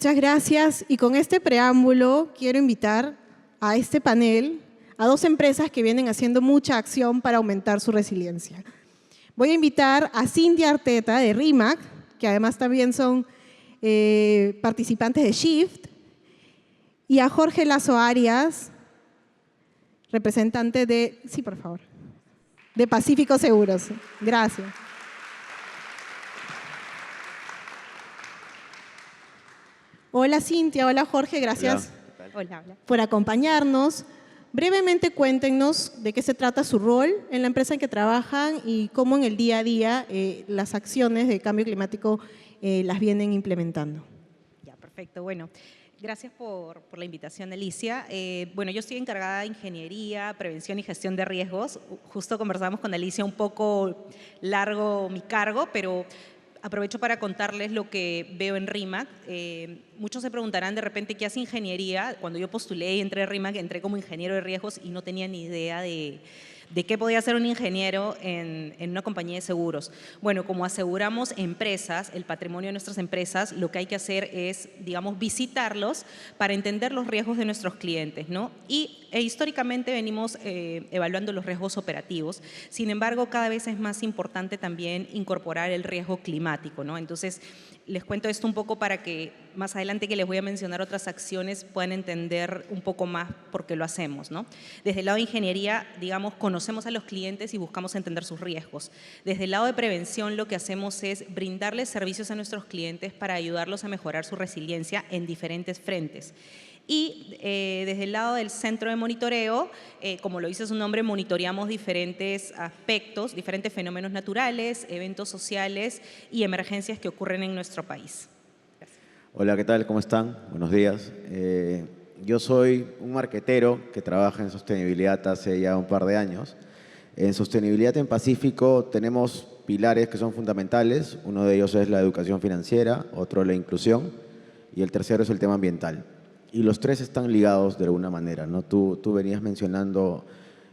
Muchas gracias. Y con este preámbulo quiero invitar a este panel a dos empresas que vienen haciendo mucha acción para aumentar su resiliencia. Voy a invitar a Cindy Arteta de RIMAC, que además también son participantes de Shift, y a Jorge Lazo Arias, representante de, sí, por favor, de Pacífico Seguros. Gracias. Hola Cintia, hola Jorge, gracias por acompañarnos. Brevemente cuéntenos de qué se trata su rol en la empresa en que trabajan y cómo en el día a día las acciones de cambio climático las vienen implementando. Ya, perfecto. Bueno, gracias por la invitación, Alicia. Bueno, yo estoy encargada de ingeniería, prevención y gestión de riesgos. Justo conversamos con Alicia un poco largo mi cargo, pero aprovecho para contarles lo que veo en RIMAC. Muchos se preguntarán de repente qué hace ingeniería. Cuando yo postulé y entré a RIMAC, entré como ingeniero de riesgos y no tenía ni idea de qué podía hacer un ingeniero en una compañía de seguros. Bueno, como aseguramos empresas, el patrimonio de nuestras empresas, lo que hay que hacer es, digamos, visitarlos para entender los riesgos de nuestros clientes, ¿no? Históricamente venimos evaluando los riesgos operativos. Sin embargo, cada vez es más importante también incorporar el riesgo climático, ¿no? Entonces, les cuento esto un poco para que más adelante que les voy a mencionar otras acciones puedan entender un poco más por qué lo hacemos, ¿no? Desde el lado de ingeniería, digamos, conocemos a los clientes y buscamos entender sus riesgos. Desde el lado de prevención, lo que hacemos es brindarles servicios a nuestros clientes para ayudarlos a mejorar su resiliencia en diferentes frentes. Y desde el lado del centro de monitoreo, como lo dice su nombre, monitoreamos diferentes aspectos, diferentes fenómenos naturales, eventos sociales y emergencias que ocurren en nuestro país. Gracias. Hola, ¿qué tal? ¿Cómo están? Buenos días. Yo soy un marquetero que trabaja en sostenibilidad hace ya un par de años. En sostenibilidad en Pacífico tenemos pilares que son fundamentales. Uno de ellos es la educación financiera, otro la inclusión y el tercero es el tema ambiental. Y los tres están ligados de alguna manera, ¿no? Tú venías mencionando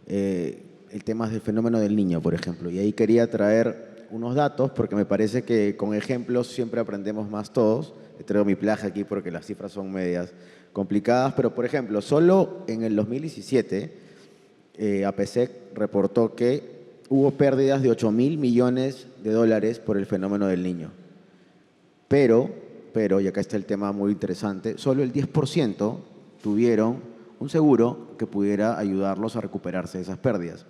el tema del fenómeno del niño, por ejemplo, y ahí quería traer unos datos porque me parece que con ejemplos siempre aprendemos más todos. Traigo mi plaja aquí porque las cifras son medias complicadas, pero por ejemplo, solo en el 2017 APSEC reportó que hubo pérdidas de 8.000 millones de dólares por el fenómeno del niño. Pero, y acá está el tema muy interesante, solo el 10% tuvieron un seguro que pudiera ayudarlos a recuperarse de esas pérdidas.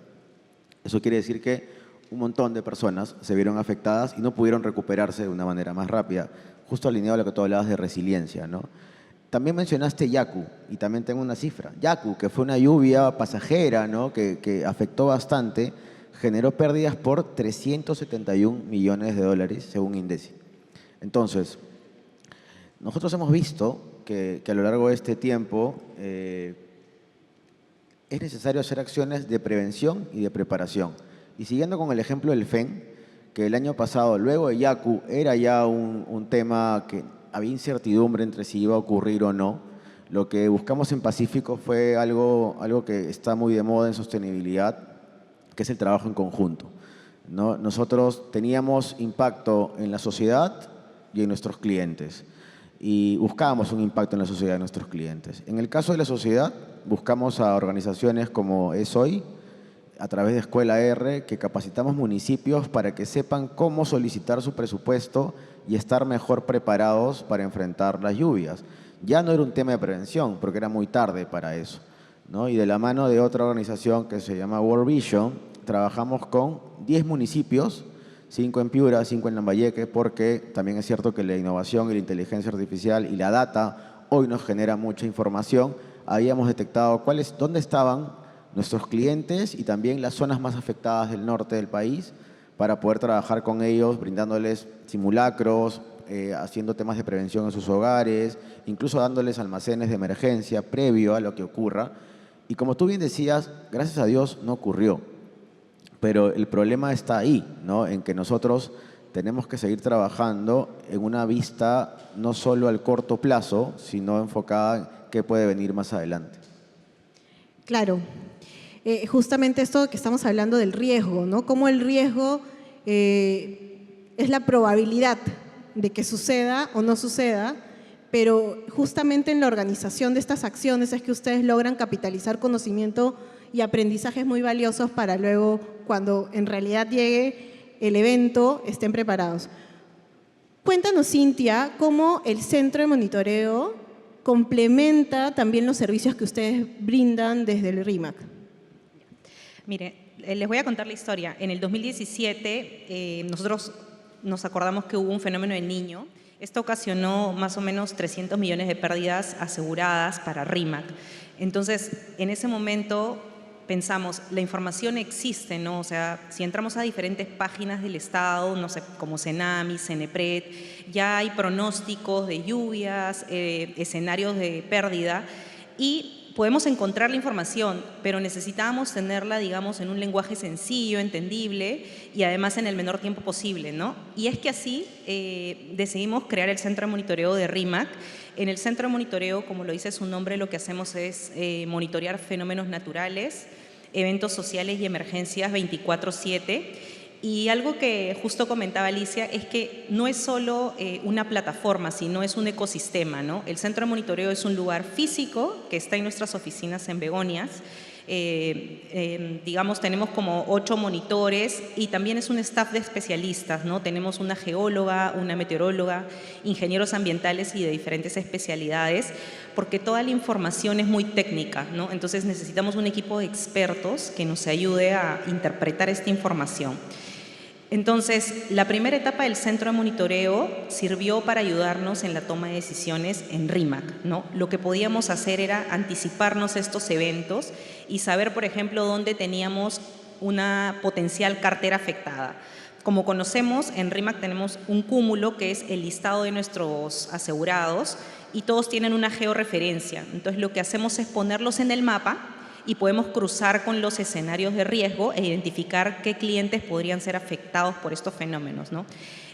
Eso quiere decir que un montón de personas se vieron afectadas y no pudieron recuperarse de una manera más rápida, justo alineado a lo que tú hablabas de resiliencia, ¿no? También mencionaste Yaku, y también tengo una cifra. Yaku, que fue una lluvia pasajera, ¿no? que afectó bastante, generó pérdidas por 371 millones de dólares, según INDECI. Entonces, nosotros hemos visto que a lo largo de este tiempo es necesario hacer acciones de prevención y de preparación. Y siguiendo con el ejemplo del FEN, que el año pasado, luego de Yaku, era ya un tema que había incertidumbre entre si iba a ocurrir o no. Lo que buscamos en Pacífico fue algo que está muy de moda en sostenibilidad, que es el trabajo en conjunto, ¿no? Nosotros teníamos impacto en la sociedad y en nuestros clientes. Y buscábamos un impacto en la sociedad de nuestros clientes. En el caso de la sociedad, buscamos a organizaciones como ESOI, a través de Escuela R, que capacitamos municipios para que sepan cómo solicitar su presupuesto y estar mejor preparados para enfrentar las lluvias. Ya no era un tema de prevención, porque era muy tarde para eso, ¿no? Y de la mano de otra organización que se llama World Vision, trabajamos con 10 municipios, 5 en Piura, 5 en Lambayeque, porque también es cierto que la innovación y la inteligencia artificial y la data hoy nos genera mucha información. Habíamos detectado dónde estaban nuestros clientes y también las zonas más afectadas del norte del país para poder trabajar con ellos, brindándoles simulacros, haciendo temas de prevención en sus hogares, incluso dándoles almacenes de emergencia previo a lo que ocurra. Y como tú bien decías, gracias a Dios no ocurrió. Pero el problema está ahí, ¿no? En que nosotros tenemos que seguir trabajando en una vista no solo al corto plazo, sino enfocada en qué puede venir más adelante. Claro. Justamente esto que estamos hablando del riesgo, ¿no? Cómo el riesgo es la probabilidad de que suceda o no suceda, pero justamente en la organización de estas acciones es que ustedes logran capitalizar conocimiento y aprendizajes muy valiosos para luego, cuando en realidad llegue el evento, estén preparados. Cuéntanos, Cintia, cómo el centro de monitoreo complementa también los servicios que ustedes brindan desde el RIMAC. Mire, les voy a contar la historia. En el 2017 nosotros nos acordamos que hubo un fenómeno del Niño. Esto ocasionó más o menos 300 millones de pérdidas aseguradas para RIMAC. Entonces, en ese momento pensamos, la información existe, ¿no? O sea, si entramos a diferentes páginas del Estado, no sé, como CENAMI, CENEPRED, ya hay pronósticos de lluvias, escenarios de pérdida y podemos encontrar la información, pero necesitábamos tenerla, digamos, en un lenguaje sencillo, entendible y además en el menor tiempo posible, ¿no? Y es que así decidimos crear el Centro de Monitoreo de RIMAC. En el Centro de Monitoreo, como lo dice su nombre, lo que hacemos es monitorear fenómenos naturales, eventos sociales y emergencias 24/7. Y algo que justo comentaba Alicia es que no es solo una plataforma, sino es un ecosistema, ¿no? El Centro de Monitoreo es un lugar físico que está en nuestras oficinas en Begonias. Digamos, tenemos como 8 monitores y también es un staff de especialistas, ¿no? Tenemos una geóloga, una meteoróloga, ingenieros ambientales y de diferentes especialidades, porque toda la información es muy técnica, ¿no? Entonces necesitamos un equipo de expertos que nos ayude a interpretar esta información. Entonces, la primera etapa del centro de monitoreo sirvió para ayudarnos en la toma de decisiones en RIMAC, ¿no? Lo que podíamos hacer era anticiparnos estos eventos y saber, por ejemplo, dónde teníamos una potencial cartera afectada. Como conocemos, en RIMAC tenemos un cúmulo que es el listado de nuestros asegurados y todos tienen una georreferencia. Entonces, lo que hacemos es ponerlos en el mapa y podemos cruzar con los escenarios de riesgo e identificar qué clientes podrían ser afectados por estos fenómenos, ¿no?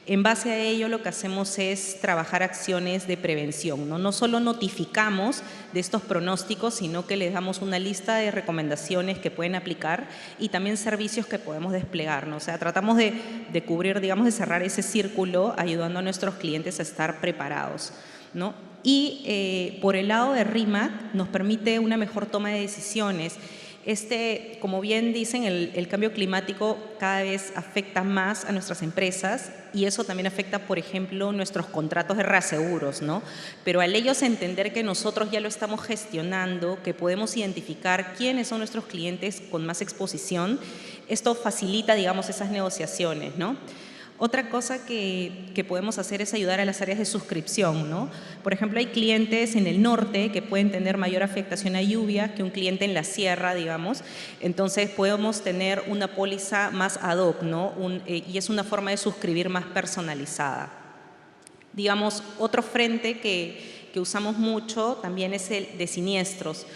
En base a ello, lo que hacemos es trabajar acciones de prevención, ¿no? No solo notificamos de estos pronósticos, sino que les damos una lista de recomendaciones que pueden aplicar y también servicios que podemos desplegar, ¿no? O sea, tratamos de cubrir, digamos, de cerrar ese círculo ayudando a nuestros clientes a estar preparados, ¿no? Y por el lado de RIMAC nos permite una mejor toma de decisiones. Como bien dicen, el cambio climático cada vez afecta más a nuestras empresas y eso también afecta, por ejemplo, nuestros contratos de reaseguros, ¿no? Pero al ellos entender que nosotros ya lo estamos gestionando, que podemos identificar quiénes son nuestros clientes con más exposición, esto facilita, digamos, esas negociaciones, ¿no? Otra cosa que podemos hacer es ayudar a las áreas de suscripción, ¿no? Por ejemplo, hay clientes en el norte que pueden tener mayor afectación a lluvia que un cliente en la sierra, digamos. Entonces, podemos tener una póliza más ad hoc, ¿no? Y es una forma de suscribir más personalizada. Digamos, otro frente que usamos mucho también es el de siniestros.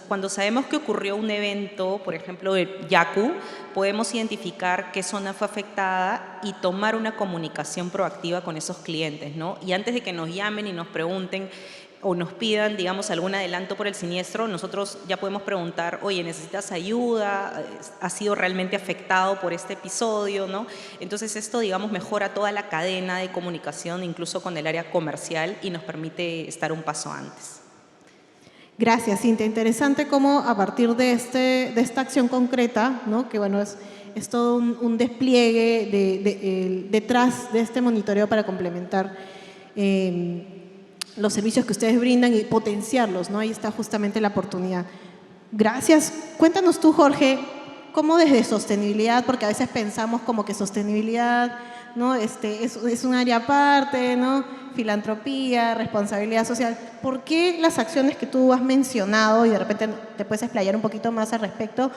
Cuando sabemos que ocurrió un evento, por ejemplo, el Yaku, podemos identificar qué zona fue afectada y tomar una comunicación proactiva con esos clientes, ¿no? Y antes de que nos llamen y nos pregunten o nos pidan, digamos, algún adelanto por el siniestro, nosotros ya podemos preguntar, oye, ¿necesitas ayuda? ¿Has sido realmente afectado por este episodio? ¿No? Entonces esto, digamos, mejora toda la cadena de comunicación, incluso con el área comercial, y nos permite estar un paso antes. Gracias, Cintia. Interesante cómo a partir de esta acción concreta, ¿no? Que bueno, es todo un despliegue detrás de este monitoreo para complementar los servicios que ustedes brindan y potenciarlos, ¿no? Ahí está justamente la oportunidad. Gracias. Cuéntanos tú, Jorge, cómo desde sostenibilidad, porque a veces pensamos como que sostenibilidad, ¿no? Es un área aparte, ¿no? Filantropía, responsabilidad social. ¿Por qué las acciones que tú has mencionado, y de repente te puedes explayar un poquito más al respecto,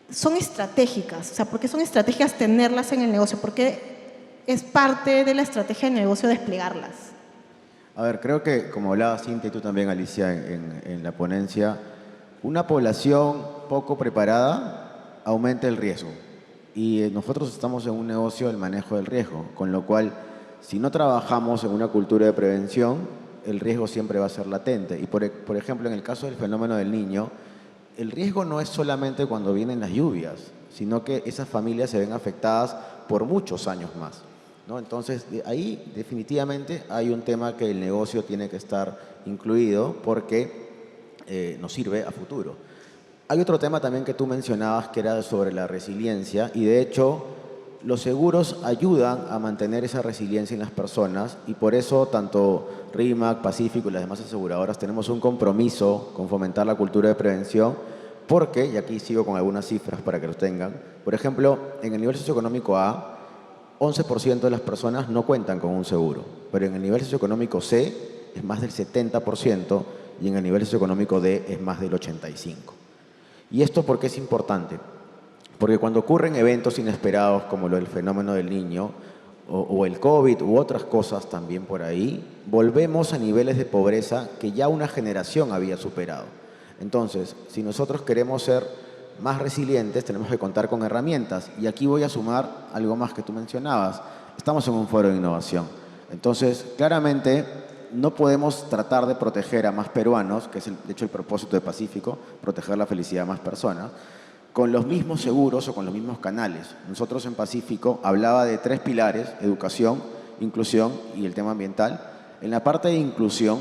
son estratégicas? O sea, ¿por qué son estratégicas tenerlas en el negocio? ¿Por qué es parte de la estrategia del negocio desplegarlas? A ver, creo que, como hablaba Cintia y tú también, Alicia, en la ponencia, una población poco preparada aumenta el riesgo. Y nosotros estamos en un negocio del manejo del riesgo, con lo cual, si no trabajamos en una cultura de prevención, el riesgo siempre va a ser latente. Y por ejemplo, en el caso del fenómeno del Niño, el riesgo no es solamente cuando vienen las lluvias, sino que esas familias se ven afectadas por muchos años más. ¿no? Entonces, ahí definitivamente hay un tema que el negocio tiene que estar incluido porque nos sirve a futuro. Hay otro tema también que tú mencionabas que era sobre la resiliencia y de hecho los seguros ayudan a mantener esa resiliencia en las personas y por eso tanto RIMAC, Pacífico y las demás aseguradoras tenemos un compromiso con fomentar la cultura de prevención porque, y aquí sigo con algunas cifras para que los tengan, por ejemplo, en el nivel socioeconómico A, 11% de las personas no cuentan con un seguro, pero en el nivel socioeconómico C es más del 70% y en el nivel socioeconómico D es más del 85%. ¿Y esto por qué es importante? Porque cuando ocurren eventos inesperados como lo del fenómeno del niño o el COVID u otras cosas también por ahí, volvemos a niveles de pobreza que ya una generación había superado. Entonces, si nosotros queremos ser más resilientes, tenemos que contar con herramientas. Y aquí voy a sumar algo más que tú mencionabas. Estamos en un foro de innovación. Entonces, claramente, no podemos tratar de proteger a más peruanos, que es de hecho el propósito de Pacífico, proteger la felicidad de más personas, con los mismos seguros o con los mismos canales. Nosotros en Pacífico hablaba de 3 pilares: educación, inclusión y el tema ambiental. En la parte de inclusión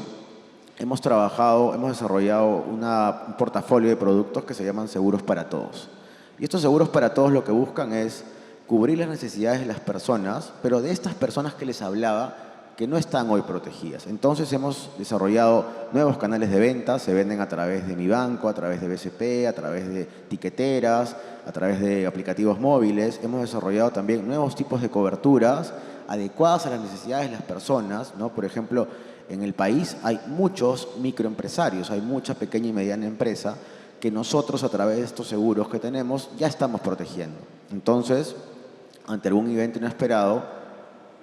hemos desarrollado un portafolio de productos que se llaman seguros para todos. Y estos seguros para todos lo que buscan es cubrir las necesidades de las personas, pero de estas personas que les hablaba, que no están hoy protegidas. Entonces hemos desarrollado nuevos canales de venta, se venden a través de Mi Banco, a través de BCP, a través de tiqueteras, a través de aplicativos móviles. Hemos desarrollado también nuevos tipos de coberturas adecuadas a las necesidades de las personas, ¿no? Por ejemplo, en el país hay muchos microempresarios, hay mucha pequeña y mediana empresa que nosotros a través de estos seguros que tenemos ya estamos protegiendo. Entonces, ante algún evento inesperado,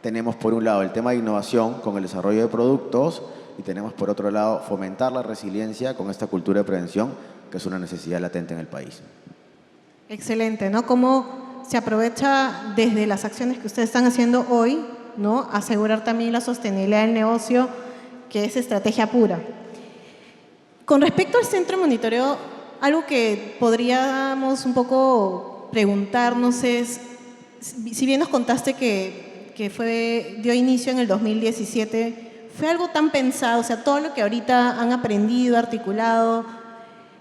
tenemos por un lado el tema de innovación con el desarrollo de productos y tenemos por otro lado fomentar la resiliencia con esta cultura de prevención que es una necesidad latente en el país. Excelente, ¿no? Cómo se aprovecha desde las acciones que ustedes están haciendo hoy, ¿no? Asegurar también la sostenibilidad del negocio, que es estrategia pura. Con respecto al centro de monitoreo, algo que podríamos un poco preguntarnos es, si bien nos contaste que dio inicio en el 2017, ¿fue algo tan pensado? O sea, todo lo que ahorita han aprendido, articulado,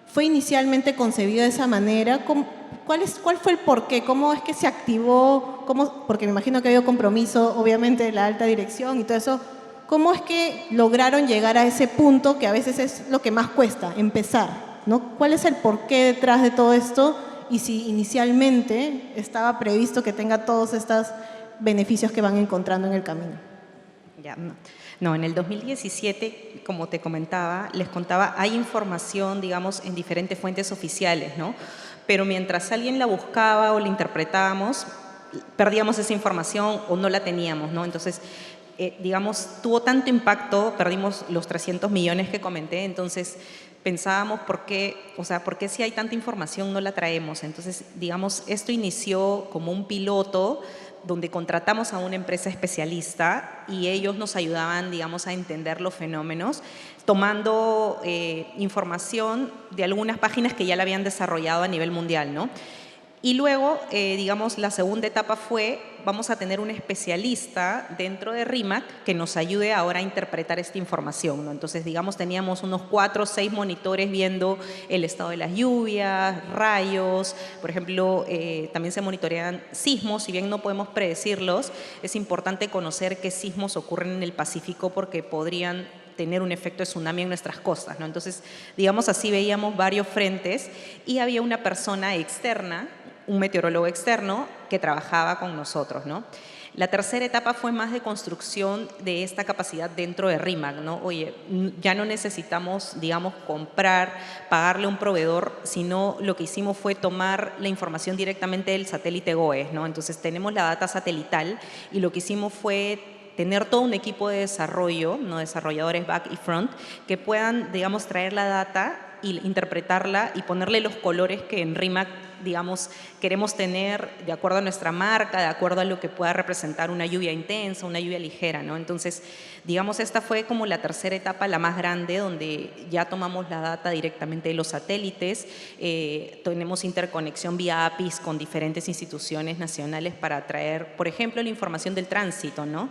¿fue inicialmente concebido de esa manera? ¿Cuál fue el porqué? ¿Cómo es que se activó? Porque me imagino que ha habido compromiso, obviamente, de la alta dirección y todo eso. ¿Cómo es que lograron llegar a ese punto que a veces es lo que más cuesta, empezar, ¿no? ¿Cuál es el porqué detrás de todo esto? Y si inicialmente estaba previsto que tenga todos estos beneficios que van encontrando en el camino. Ya, no, en el 2017, como te comentaba, les contaba, hay información, digamos, en diferentes fuentes oficiales, ¿no? Pero mientras alguien la buscaba o la interpretábamos, perdíamos esa información o no la teníamos, ¿no? Entonces, digamos, tuvo tanto impacto, perdimos los 300 millones que comenté, entonces pensábamos por qué si hay tanta información no la traemos. Entonces, digamos, esto inició como un piloto donde contratamos a una empresa especialista y ellos nos ayudaban, digamos, a entender los fenómenos, tomando información de algunas páginas que ya la habían desarrollado a nivel mundial, ¿no? Y luego, digamos, la segunda etapa fue, vamos a tener un especialista dentro de RIMAC que nos ayude ahora a interpretar esta información, ¿no? Entonces, digamos, teníamos unos 4 o 6 monitores viendo el estado de las lluvias, rayos, por ejemplo, también se monitorean sismos, si bien no podemos predecirlos, es importante conocer qué sismos ocurren en el Pacífico porque podrían tener un efecto de tsunami en nuestras costas, ¿no? Entonces, digamos, así veíamos varios frentes y había una persona externa, un meteorólogo externo que trabajaba con nosotros, ¿no? La tercera etapa fue más de construcción de esta capacidad dentro de RIMAC, ¿no? Oye, ya no necesitamos, digamos, pagarle a un proveedor, sino lo que hicimos fue tomar la información directamente del satélite GOES, ¿no? Entonces, tenemos la data satelital y lo que hicimos fue tener todo un equipo de desarrollo, ¿no? Desarrolladores back y front, que puedan, digamos, traer la data y interpretarla y ponerle los colores que en RIMAC digamos, queremos tener de acuerdo a nuestra marca, de acuerdo a lo que pueda representar una lluvia intensa, una lluvia ligera, ¿no? Entonces, digamos, esta fue como la tercera etapa, la más grande, donde ya tomamos la data directamente de los satélites, tenemos interconexión vía APIs con diferentes instituciones nacionales para traer, por ejemplo, la información del tránsito, ¿no?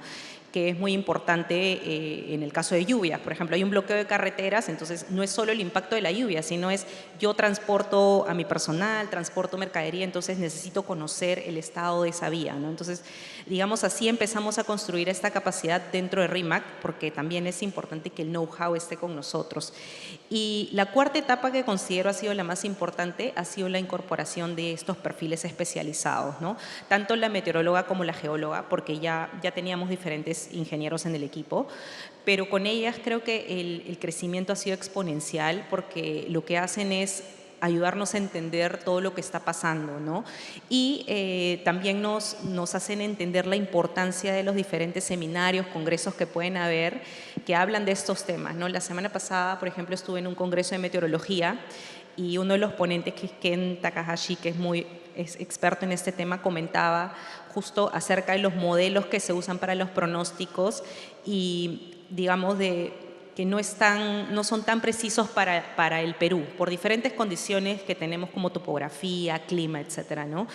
Que es muy importante en el caso de lluvias. Por ejemplo, hay un bloqueo de carreteras, entonces no es solo el impacto de la lluvia, sino es yo transporto a mi personal, transporto mercadería, entonces necesito conocer el estado de esa vía, ¿no? Entonces, digamos, así empezamos a construir esta capacidad dentro de RIMAC, porque también es importante que el know-how esté con nosotros. Y la cuarta etapa que considero ha sido la más importante ha sido la incorporación de estos perfiles especializados, ¿no? Tanto la meteoróloga como la geóloga, porque ya teníamos diferentes ingenieros en el equipo, pero con ellas creo que el crecimiento ha sido exponencial porque lo que hacen es ayudarnos a entender todo lo que está pasando, ¿no? Y también nos hacen entender la importancia de los diferentes seminarios, congresos que pueden haber, que hablan de estos temas, ¿no? La semana pasada, por ejemplo, estuve en un congreso de meteorología y uno de los ponentes, que es Ken Takahashi, que es experto en este tema, comentaba justo acerca de los modelos que se usan para los pronósticos y, digamos, que no son tan precisos para el Perú, por diferentes condiciones que tenemos como topografía, clima, etcétera, ¿no?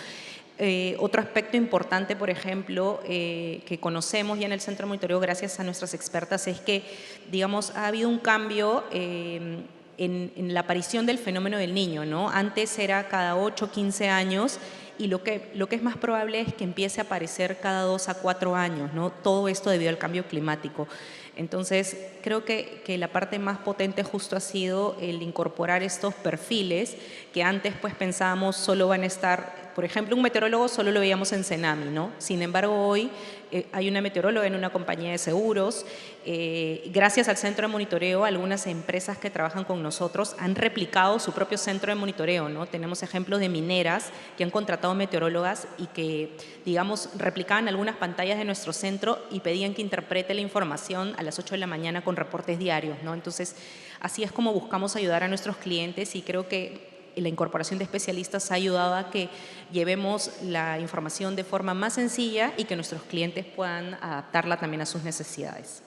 Otro aspecto importante, por ejemplo, que conocemos ya en el Centro de Monitoreo gracias a nuestras expertas es que, digamos, ha habido un cambio en la aparición del fenómeno del Niño, ¿no? Antes era cada 8 o 15 años y lo que es más probable es que empiece a aparecer cada 2 a 4 años, ¿no? Todo esto debido al cambio climático. Entonces, creo que la parte más potente justo ha sido el incorporar estos perfiles que antes pues pensábamos solo van a estar, por ejemplo, un meteorólogo solo lo veíamos en Cenami, ¿no? Sin embargo, hoy hay una meteoróloga en una compañía de seguros. Gracias al centro de monitoreo, algunas empresas que trabajan con nosotros han replicado su propio centro de monitoreo, ¿no? Tenemos ejemplos de mineras que han contratado meteorólogas y que, digamos, replicaban algunas pantallas de nuestro centro y pedían que interprete la información a las 8 de la mañana con reportes diarios, ¿no? Entonces, así es como buscamos ayudar a nuestros clientes y creo que la incorporación de especialistas ha ayudado a que llevemos la información de forma más sencilla y que nuestros clientes puedan adaptarla también a sus necesidades.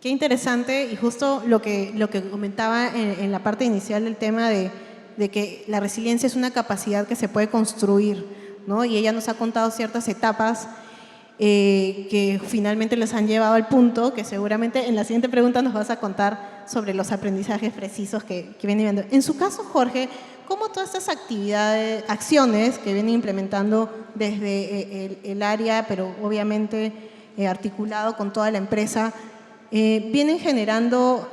Qué interesante y justo lo que comentaba en la parte inicial del tema de que la resiliencia es una capacidad que se puede construir, ¿no? Y ella nos ha contado ciertas etapas que finalmente les han llevado al punto que seguramente en la siguiente pregunta nos vas a contar sobre los aprendizajes precisos que vienen viendo. En su caso, Jorge, ¿cómo todas estas acciones que vienen implementando desde el área, pero obviamente articulado con toda la empresa, vienen generando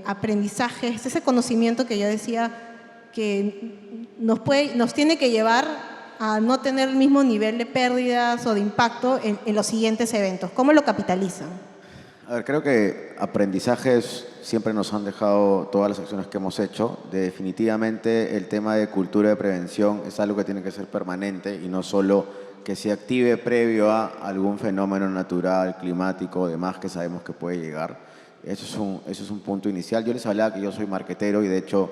aprendizajes, ese conocimiento que yo decía que nos tiene que llevar a no tener el mismo nivel de pérdidas o de impacto en los siguientes eventos? ¿Cómo lo capitalizan? A ver, creo que aprendizajes siempre nos han dejado todas las acciones que hemos hecho. Definitivamente el tema de cultura de prevención es algo que tiene que ser permanente y no solo que se active previo a algún fenómeno natural, climático o demás que sabemos que puede llegar. Eso es un punto inicial. Yo les hablaba que yo soy marquetero y de hecho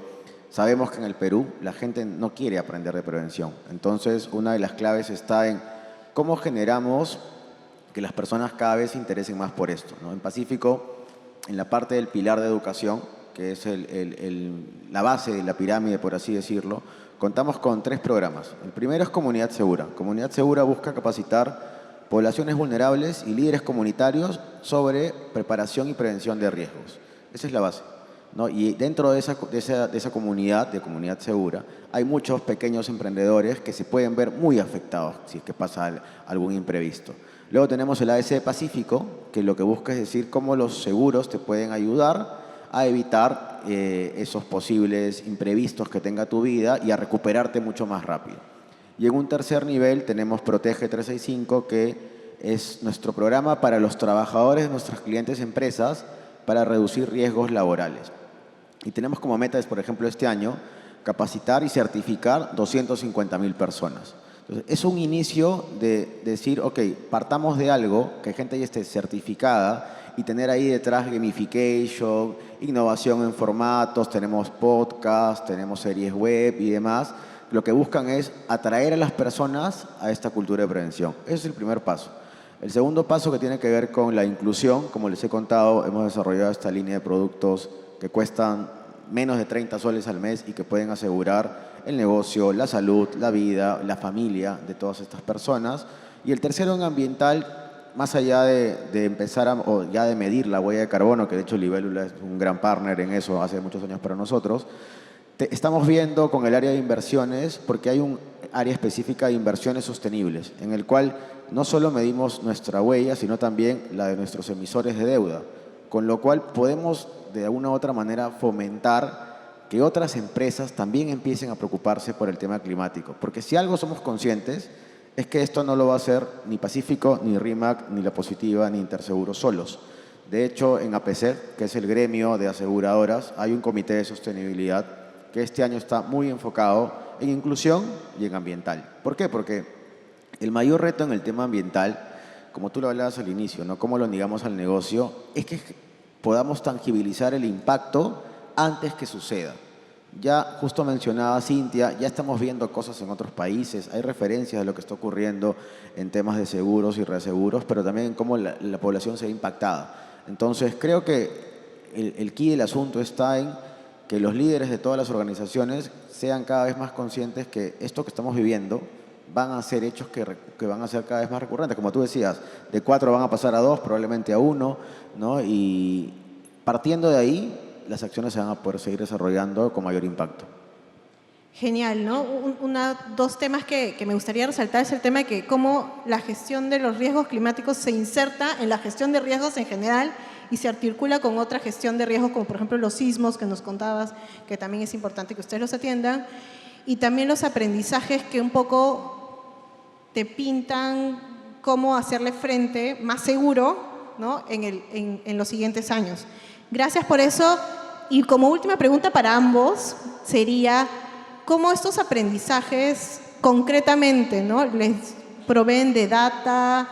sabemos que en el Perú la gente no quiere aprender de prevención. Entonces, una de las claves está en cómo generamos que las personas cada vez se interesen más por esto, ¿no? En Pacífico, en la parte del pilar de educación, que es la base de la pirámide, por así decirlo, contamos con 3 programas. El primero es Comunidad Segura. Comunidad Segura busca capacitar poblaciones vulnerables y líderes comunitarios sobre preparación y prevención de riesgos. Esa es la base, ¿no? Y dentro de esa comunidad, de Comunidad Segura, hay muchos pequeños emprendedores que se pueden ver muy afectados si es que pasa algún imprevisto. Luego tenemos el ADC Pacífico, que lo que busca es decir cómo los seguros te pueden ayudar a evitar esos posibles imprevistos que tenga tu vida y a recuperarte mucho más rápido. Y en un tercer nivel tenemos Protege 365, que es nuestro programa para los trabajadores de nuestros clientes empresas para reducir riesgos laborales. Y tenemos como meta, por ejemplo, este año, capacitar y certificar 250.000 personas. Entonces, es un inicio de decir, ok, partamos de algo, que gente ya esté certificada y tener ahí detrás gamification, innovación en formatos, tenemos podcast, tenemos series web y demás, lo que buscan es atraer a las personas a esta cultura de prevención. Ese es el primer paso. El segundo paso, que tiene que ver con la inclusión, como les he contado, hemos desarrollado esta línea de productos que cuestan menos de 30 soles al mes y que pueden asegurar el negocio, la salud, la vida, la familia de todas estas personas. Y el tercero, en ambiental, más allá de empezar o ya de medir la huella de carbono, que de hecho Libélula es un gran partner en eso hace muchos años para nosotros, estamos viendo con el área de inversiones, porque hay un área específica de inversiones sostenibles, en el cual no solo medimos nuestra huella, sino también la de nuestros emisores de deuda, con lo cual podemos de alguna u otra manera fomentar que otras empresas también empiecen a preocuparse por el tema climático. Porque si algo somos conscientes, es que esto no lo va a hacer ni Pacífico, ni RIMAC, ni La Positiva, ni Interseguro solos. De hecho, en APSER, que es el gremio de aseguradoras, hay un comité de sostenibilidad que este año está muy enfocado en inclusión y en ambiental. ¿Por qué? Porque el mayor reto en el tema ambiental, como tú lo hablabas al inicio, ¿no? Cómo lo ligamos al negocio, es que podamos tangibilizar el impacto antes que suceda. Ya justo mencionaba Cintia, ya estamos viendo cosas en otros países, hay referencias de lo que está ocurriendo en temas de seguros y reaseguros, pero también en cómo la población se ve impactada. Entonces, creo que el key del asunto está en que los líderes de todas las organizaciones sean cada vez más conscientes que esto que estamos viviendo van a ser hechos que van a ser cada vez más recurrentes. Como tú decías, de 4 van a pasar a 2, probablemente a 1, ¿no? Y partiendo de ahí, las acciones se van a poder seguir desarrollando con mayor impacto. Genial, ¿no? Dos temas que me gustaría resaltar es el tema de que cómo la gestión de los riesgos climáticos se inserta en la gestión de riesgos en general y se articula con otra gestión de riesgos, como por ejemplo los sismos que nos contabas, que también es importante que ustedes los atiendan, y también los aprendizajes que un poco te pintan cómo hacerle frente más seguro, ¿no? en los siguientes años. Gracias por eso. Y como última pregunta para ambos sería, ¿cómo estos aprendizajes concretamente, ¿no? les proveen de data,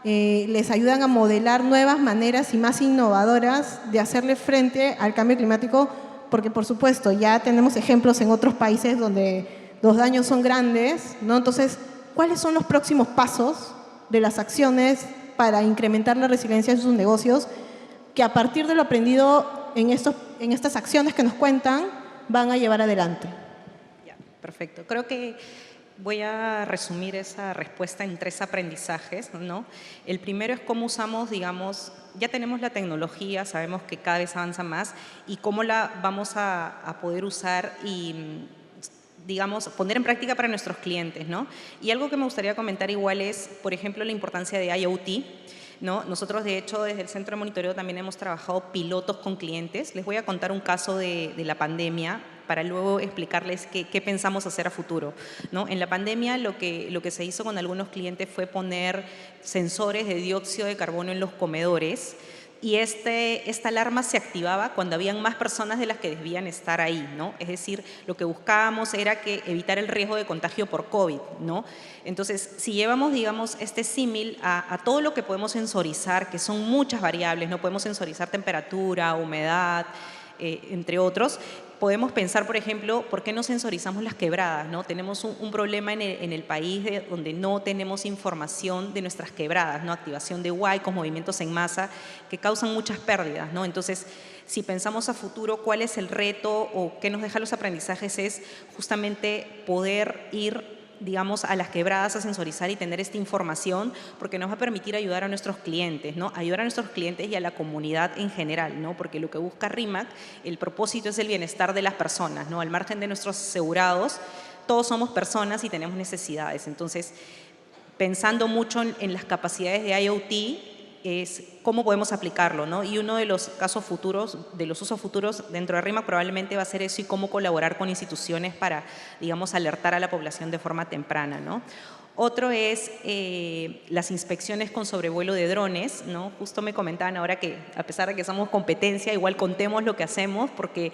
les ayudan a modelar nuevas maneras y más innovadoras de hacerle frente al cambio climático? Porque, por supuesto, ya tenemos ejemplos en otros países donde los daños son grandes, ¿no? Entonces, ¿cuáles son los próximos pasos de las acciones para incrementar la resiliencia de sus negocios que a partir de lo aprendido en estas acciones que nos cuentan van a llevar adelante? Ya, perfecto. Creo que voy a resumir esa respuesta en 3 aprendizajes, ¿no? El primero es cómo usamos, digamos, ya tenemos la tecnología, sabemos que cada vez avanza más, y cómo la vamos a poder usar y, digamos, poner en práctica para nuestros clientes, ¿no? Y algo que me gustaría comentar igual es, por ejemplo, la importancia de IoT, ¿no? Nosotros, de hecho, desde el Centro de Monitoreo también hemos trabajado pilotos con clientes. Les voy a contar un caso de la pandemia para luego explicarles qué pensamos hacer a futuro, ¿no? En la pandemia lo que se hizo con algunos clientes fue poner sensores de dióxido de carbono en los comedores, y esta alarma se activaba cuando habían más personas de las que debían estar ahí, ¿no? Es decir, lo que buscábamos era evitar el riesgo de contagio por COVID, ¿no? Entonces, si llevamos, digamos, este símil a todo lo que podemos sensorizar, que son muchas variables, ¿no? Podemos sensorizar temperatura, humedad, entre otros. Podemos pensar, por ejemplo, ¿por qué no sensorizamos las quebradas, ¿no? Tenemos un problema en el país donde no tenemos información de nuestras quebradas, ¿no? Activación de huaicos, movimientos en masa, que causan muchas pérdidas, ¿no? Entonces, si pensamos a futuro, ¿cuál es el reto o qué nos deja los aprendizajes? Es justamente poder ir, digamos, a las quebradas a sensorizar y tener esta información, porque nos va a permitir ayudar a nuestros clientes, ¿no? Ayudar a nuestros clientes y a la comunidad en general, ¿no? Porque lo que busca RIMAC, el propósito es el bienestar de las personas, ¿no? Al margen de nuestros asegurados, todos somos personas y tenemos necesidades. Entonces, pensando mucho en las capacidades de IoT, es cómo podemos aplicarlo, ¿no? Y uno de los casos futuros, de los usos futuros dentro de RIMAC probablemente va a ser eso, y cómo colaborar con instituciones para, digamos, alertar a la población de forma temprana, ¿no? Otro es las inspecciones con sobrevuelo de drones, ¿no? Justo me comentaban ahora que, a pesar de que somos competencia, igual contemos lo que hacemos, porque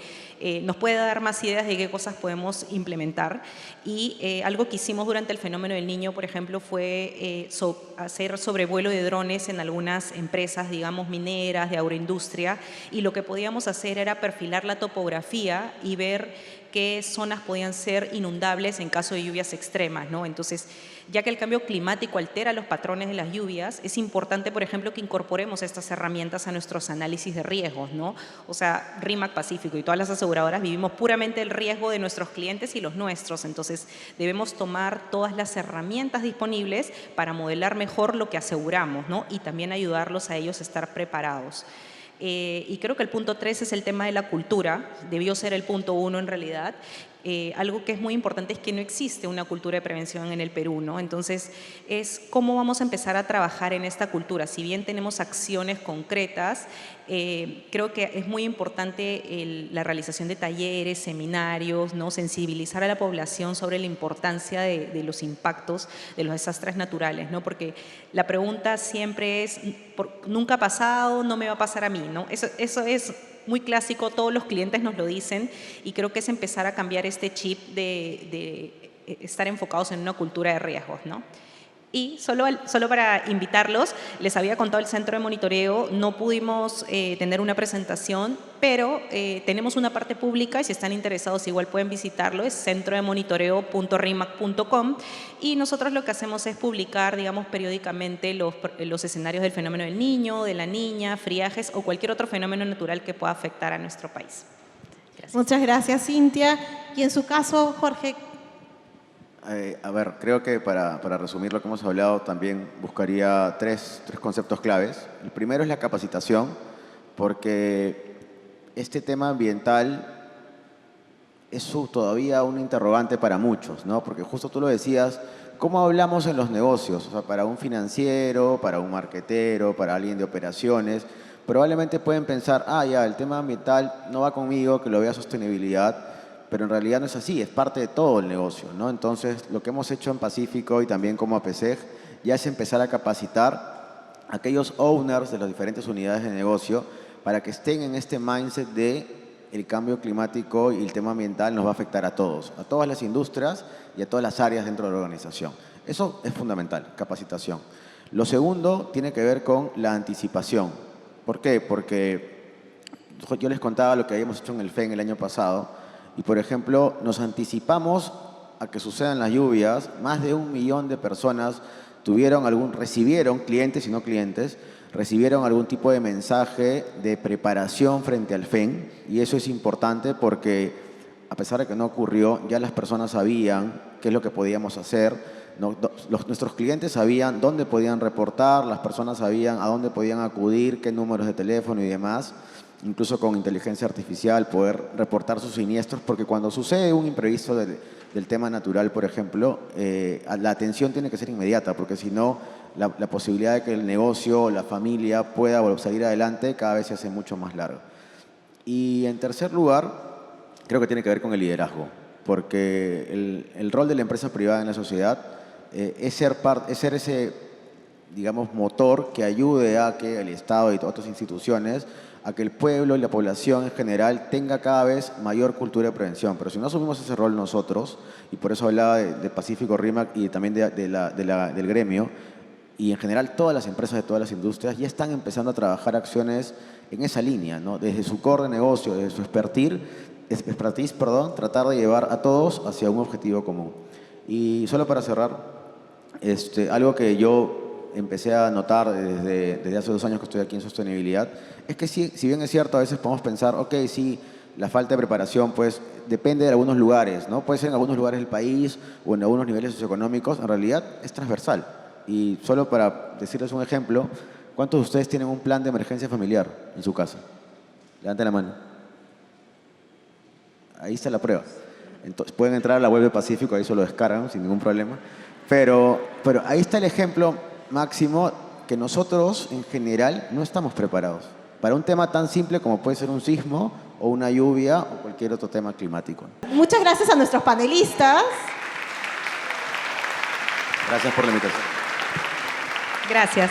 nos puede dar más ideas de qué cosas podemos implementar. Y algo que hicimos durante el fenómeno del Niño, por ejemplo, fue hacer sobrevuelo de drones en algunas empresas, digamos, mineras, de agroindustria, y lo que podíamos hacer era perfilar la topografía y ver qué zonas podían ser inundables en caso de lluvias extremas, ¿no? Entonces, ya que el cambio climático altera los patrones de las lluvias, es importante, por ejemplo, que incorporemos estas herramientas a nuestros análisis de riesgos, ¿no? O sea, RIMAC Pacífico y todas las aseguradoras vivimos puramente el riesgo de nuestros clientes y los nuestros, entonces debemos tomar todas las herramientas disponibles para modelar mejor lo que aseguramos, ¿no? Y también ayudarlos a ellos a estar preparados. Y creo que el punto 3 es el tema de la cultura, debió ser el punto 1 en realidad. Algo que es muy importante es que no existe una cultura de prevención en el Perú, ¿no? Entonces, es cómo vamos a empezar a trabajar en esta cultura. Si bien tenemos acciones concretas, creo que es muy importante la realización de talleres, seminarios, ¿no? Sensibilizar a la población sobre la importancia de los impactos de los desastres naturales, ¿no? Porque la pregunta siempre es, nunca ha pasado, no me va a pasar a mí, ¿no? Eso es muy clásico, todos los clientes nos lo dicen y creo que es empezar a cambiar este chip de estar enfocados en una cultura de riesgos, ¿no? Y solo para invitarlos, les había contado el centro de monitoreo, no pudimos tener una presentación, pero tenemos una parte pública y si están interesados igual pueden visitarlo, es centrodemonitoreo.rimac.com y nosotros lo que hacemos es publicar, digamos, periódicamente los escenarios del fenómeno del niño, de la niña, friajes o cualquier otro fenómeno natural que pueda afectar a nuestro país. Gracias. Muchas gracias, Cintia. Y en su caso, Jorge. A ver, creo que para resumir lo que hemos hablado, también buscaría tres conceptos claves. El primero es la capacitación, porque este tema ambiental es todavía un interrogante para muchos, ¿no? Porque justo tú lo decías, ¿cómo hablamos en los negocios? O sea, para un financiero, para un marketero, para alguien de operaciones, probablemente pueden pensar, ya, el tema ambiental no va conmigo, que lo vea sostenibilidad, pero en realidad no es así, es parte de todo el negocio, ¿no? Entonces, lo que hemos hecho en Pacífico y también como APSEG ya es empezar a capacitar a aquellos owners de las diferentes unidades de negocio para que estén en este mindset de el cambio climático y el tema ambiental nos va a afectar a todos, a todas las industrias y a todas las áreas dentro de la organización. Eso es fundamental, capacitación. Lo segundo tiene que ver con la anticipación. ¿Por qué? Porque yo les contaba lo que habíamos hecho en el FEN el año pasado. Y, por ejemplo, nos anticipamos a que sucedan las lluvias. Más de 1 millón de personas recibieron, clientes y no clientes, recibieron algún tipo de mensaje de preparación frente al FEN. Y eso es importante porque, a pesar de que no ocurrió, ya las personas sabían qué es lo que podíamos hacer. Nuestros clientes sabían dónde podían reportar, las personas sabían a dónde podían acudir, qué números de teléfono y demás. Incluso con inteligencia artificial, poder reportar sus siniestros, porque cuando sucede un imprevisto del tema natural, por ejemplo, la atención tiene que ser inmediata, porque si no, la posibilidad de que el negocio o la familia pueda salir adelante cada vez se hace mucho más larga. Y en tercer lugar, creo que tiene que ver con el liderazgo, porque el rol de la empresa privada en la sociedad es ser ese, digamos, motor que ayude a que el Estado y otras instituciones a que el pueblo y la población en general tenga cada vez mayor cultura de prevención. Pero si no asumimos ese rol nosotros, y por eso hablaba de Pacífico RIMAC y también del gremio, y en general todas las empresas de todas las industrias ya están empezando a trabajar acciones en esa línea, ¿no? Desde su core de negocio, desde su expertise, tratar de llevar a todos hacia un objetivo común. Y solo para cerrar, algo que yo empecé a notar desde hace 2 años que estoy aquí en sostenibilidad, es que si bien es cierto, a veces podemos pensar, ok, sí, la falta de preparación pues depende de algunos lugares, ¿no? Puede ser en algunos lugares del país o en algunos niveles socioeconómicos, en realidad es transversal. Y solo para decirles un ejemplo, ¿cuántos de ustedes tienen un plan de emergencia familiar en su casa? Levanten la mano. Ahí está la prueba. Entonces, pueden entrar a la web de Pacífico, ahí se lo descargan sin ningún problema. Pero ahí está el ejemplo máximo que nosotros en general no estamos preparados para un tema tan simple como puede ser un sismo o una lluvia o cualquier otro tema climático. Muchas gracias a nuestros panelistas. Gracias por la invitación. Gracias.